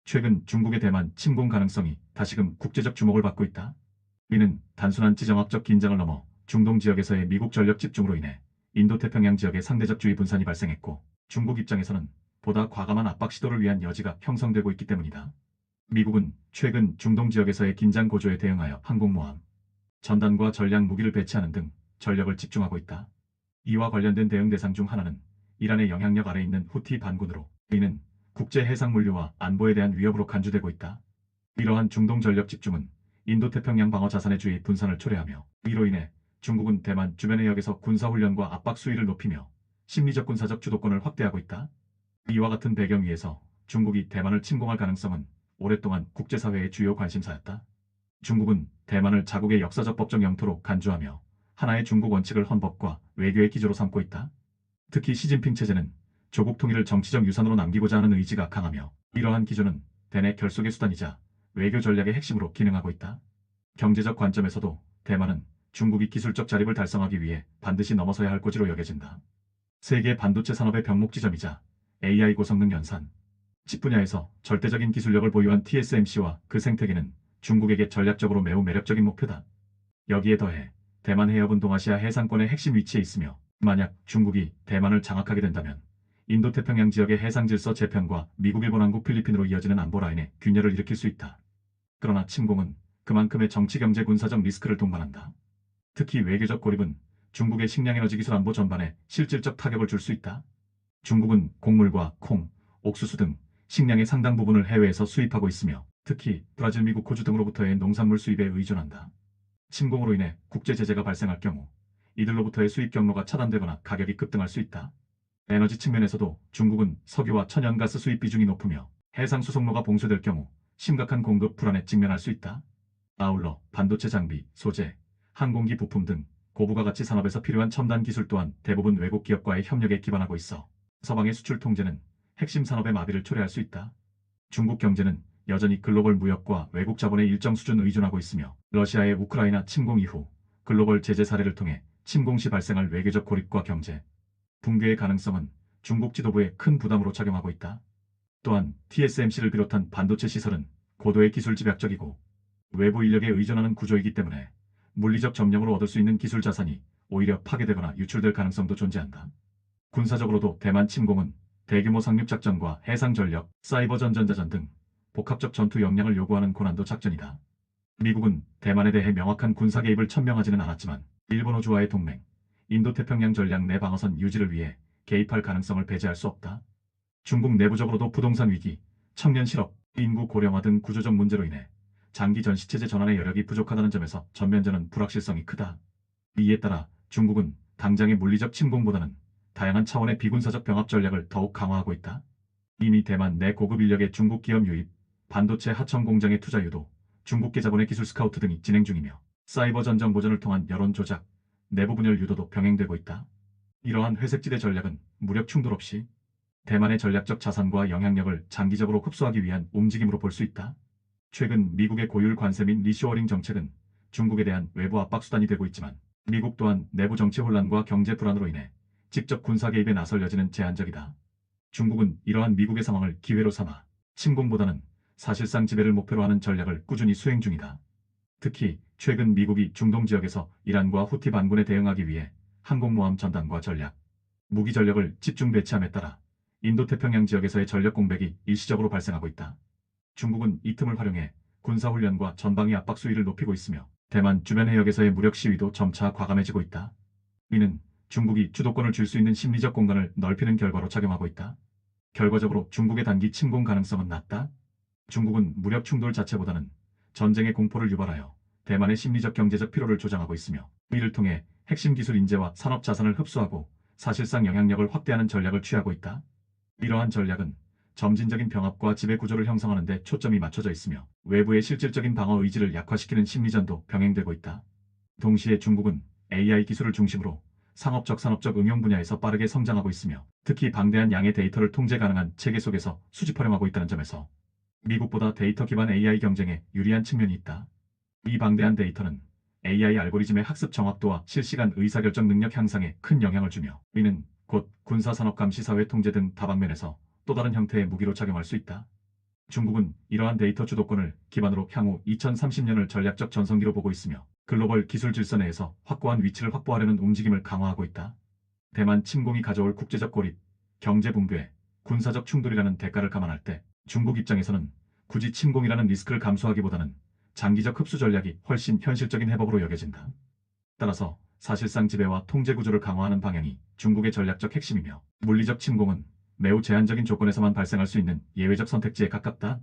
최근 중국의 대만 침공 가능성이 다시금 국제적 주목을 받고 있다. 이는 단순한 지정학적 긴장을 넘어 중동 지역에서의 미국 전력 집중으로 인해 인도태평양 지역의 상대적 주의 분산이 발생했고, 중국 입장에서는 보다 과감한 압박 시도를 위한 여지가 형성되고 있기 때문이다. 미국은 최근 중동 지역에서의 긴장 고조에 대응하여 항공모함, 전단과 전략 무기를 배치하는 등 전력을 집중하고 있다. 이와 관련된 대응 대상 중 하나는 이란의 영향력 아래 있는 후티 반군으로, 이는 국제 해상 물류와 안보에 대한 위협으로 간주되고 있다. 이러한 중동 전력 집중은 인도태평양 방어 자산의 주의 분산을 초래하며, 이로 인해 중국은 대만 주변 해역에서 군사훈련과 압박 수위를 높이며 심리적 군사적 주도권을 확대하고 있다. 이와 같은 배경 위에서 중국이 대만을 침공할 가능성은 오랫동안 국제사회의 주요 관심사였다. 중국은 대만을 자국의 역사적 법적 영토로 간주하며 하나의 중국 원칙을 헌법과 외교의 기조로 삼고 있다. 특히 시진핑 체제는 조국 통일을 정치적 유산으로 남기고자 하는 의지가 강하며, 이러한 기조는 대내 결속의 수단이자 외교 전략의 핵심으로 기능하고 있다. 경제적 관점에서도 대만은 중국이 기술적 자립을 달성하기 위해 반드시 넘어서야 할 고지로 여겨진다. 세계 반도체 산업의 병목 지점이자 AI 고성능 연산, 칩 분야에서 절대적인 기술력을 보유한 TSMC와 그 생태계는 중국에게 전략적으로 매우 매력적인 목표다. 여기에 더해 대만 해협은 동아시아 해상권의 핵심 위치에 있으며, 만약 중국이 대만을 장악하게 된다면 인도태평양 지역의 해상 질서 재편과 미국, 일본, 한국, 필리핀으로 이어지는 안보 라인에 균열을 일으킬 수 있다. 그러나 침공은 그만큼의 정치, 경제, 군사적 리스크를 동반한다. 특히 외교적 고립은 중국의 식량 에너지 기술 안보 전반에 실질적 타격을 줄 수 있다. 중국은 곡물과 콩, 옥수수 등 식량의 상당 부분을 해외에서 수입하고 있으며, 특히 브라질, 미국, 호주 등으로부터의 농산물 수입에 의존한다. 침공으로 인해 국제 제재가 발생할 경우 이들로부터의 수입 경로가 차단되거나 가격이 급등할 수 있다. 에너지 측면에서도 중국은 석유와 천연가스 수입 비중이 높으며 해상 수송로가 봉쇄될 경우 심각한 공급 불안에 직면할 수 있다. 아울러 반도체 장비, 소재, 항공기 부품 등 고부가 가치 산업에서 필요한 첨단 기술 또한 대부분 외국 기업과의 협력에 기반하고 있어 서방의 수출 통제는 핵심 산업의 마비를 초래할 수 있다. 중국 경제는 여전히 글로벌 무역과 외국 자본에 일정 수준 의존하고 있으며, 러시아의 우크라이나 침공 이후 글로벌 제재 사례를 통해 침공 시 발생할 외교적 고립과 경제 붕괴의 가능성은 중국 지도부에 큰 부담으로 작용하고 있다. 또한 TSMC를 비롯한 반도체 시설은 고도의 기술 집약적이고 외부 인력에 의존하는 구조이기 때문에 물리적 점령으로 얻을 수 있는 기술 자산이 오히려 파괴되거나 유출될 가능성도 존재한다. 군사적으로도 대만 침공은 대규모 상륙작전과 해상전력, 사이버 전전자전 등 복합적 전투 역량을 요구하는 고난도 작전이다. 미국은 대만에 대해 명확한 군사 개입을 천명하지는 않았지만 일본, 호주와의 동맹, 인도태평양 전략 내 방어선 유지를 위해 개입할 가능성을 배제할 수 없다. 중국 내부적으로도 부동산 위기, 청년 실업, 인구 고령화 등 구조적 문제로 인해 장기 전시체제 전환의 여력이 부족하다는 점에서 전면전은 불확실성이 크다. 이에 따라 중국은 당장의 물리적 침공보다는 다양한 차원의 비군사적 병합 전략을 더욱 강화하고 있다. 이미 대만 내 고급 인력의 중국 기업 유입, 반도체 하청 공장의 투자 유도, 중국계 자본의 기술 스카우트 등이 진행 중이며, 사이버 전정 보전을 통한 여론 조작, 내부 분열 유도도 병행되고 있다. 이러한 회색지대 전략은 무력 충돌 없이 대만의 전략적 자산과 영향력을 장기적으로 흡수하기 위한 움직임으로 볼 수 있다. 최근 미국의 고율 관세 및 리쇼어링 정책은 중국에 대한 외부 압박 수단이 되고 있지만, 미국 또한 내부 정치 혼란과 경제 불안으로 인해 직접 군사 개입에 나설 여지는 제한적이다. 중국은 이러한 미국의 상황을 기회로 삼아 침공보다는 사실상 지배를 목표로 하는 전략을 꾸준히 수행 중이다. 특히 최근 미국이 중동 지역에서 이란과 후티 반군에 대응하기 위해 항공모함 전단과 전략, 무기 전력을 집중 배치함에 따라 인도태평양 지역에서의 전력 공백이 일시적으로 발생하고 있다. 중국은 이 틈을 활용해 군사훈련과 전방위 압박 수위를 높이고 있으며, 대만 주변 해역에서의 무력 시위도 점차 과감해지고 있다. 이는 중국이 주도권을 줄 수 있는 심리적 공간을 넓히는 결과로 작용하고 있다. 결과적으로 중국의 단기 침공 가능성은 낮다. 중국은 무력 충돌 자체보다는 전쟁의 공포를 유발하여 대만의 심리적 경제적 피로를 조장하고 있으며, 이를 통해 핵심 기술 인재와 산업 자산을 흡수하고 사실상 영향력을 확대하는 전략을 취하고 있다. 이러한 전략은 점진적인 병합과 지배 구조를 형성하는 데 초점이 맞춰져 있으며, 외부의 실질적인 방어 의지를 약화시키는 심리전도 병행되고 있다. 동시에 중국은 AI 기술을 중심으로 상업적, 산업적 응용 분야에서 빠르게 성장하고 있으며, 특히 방대한 양의 데이터를 통제 가능한 체계 속에서 수집 활용하고 있다는 점에서 미국보다 데이터 기반 AI 경쟁에 유리한 측면이 있다. 이 방대한 데이터는 AI 알고리즘의 학습 정확도와 실시간 의사결정 능력 향상에 큰 영향을 주며, 이는 곧 군사산업 감시 사회 통제 등 다방면에서 또 다른 형태의 무기로 작용할 수 있다. 중국은 이러한 데이터 주도권을 기반으로 향후 2030년을 전략적 전성기로 보고 있으며 글로벌 기술 질서 내에서 확고한 위치를 확보하려는 움직임을 강화하고 있다. 대만 침공이 가져올 국제적 고립, 경제 붕괴, 군사적 충돌이라는 대가를 감안할 때 중국 입장에서는 굳이 침공이라는 리스크를 감수하기보다는 장기적 흡수 전략이 훨씬 현실적인 해법으로 여겨진다. 따라서 사실상 지배와 통제 구조를 강화하는 방향이 중국의 전략적 핵심이며 물리적 침공은 매우 제한적인 조건에서만 발생할 수 있는 예외적 선택지에 가깝다.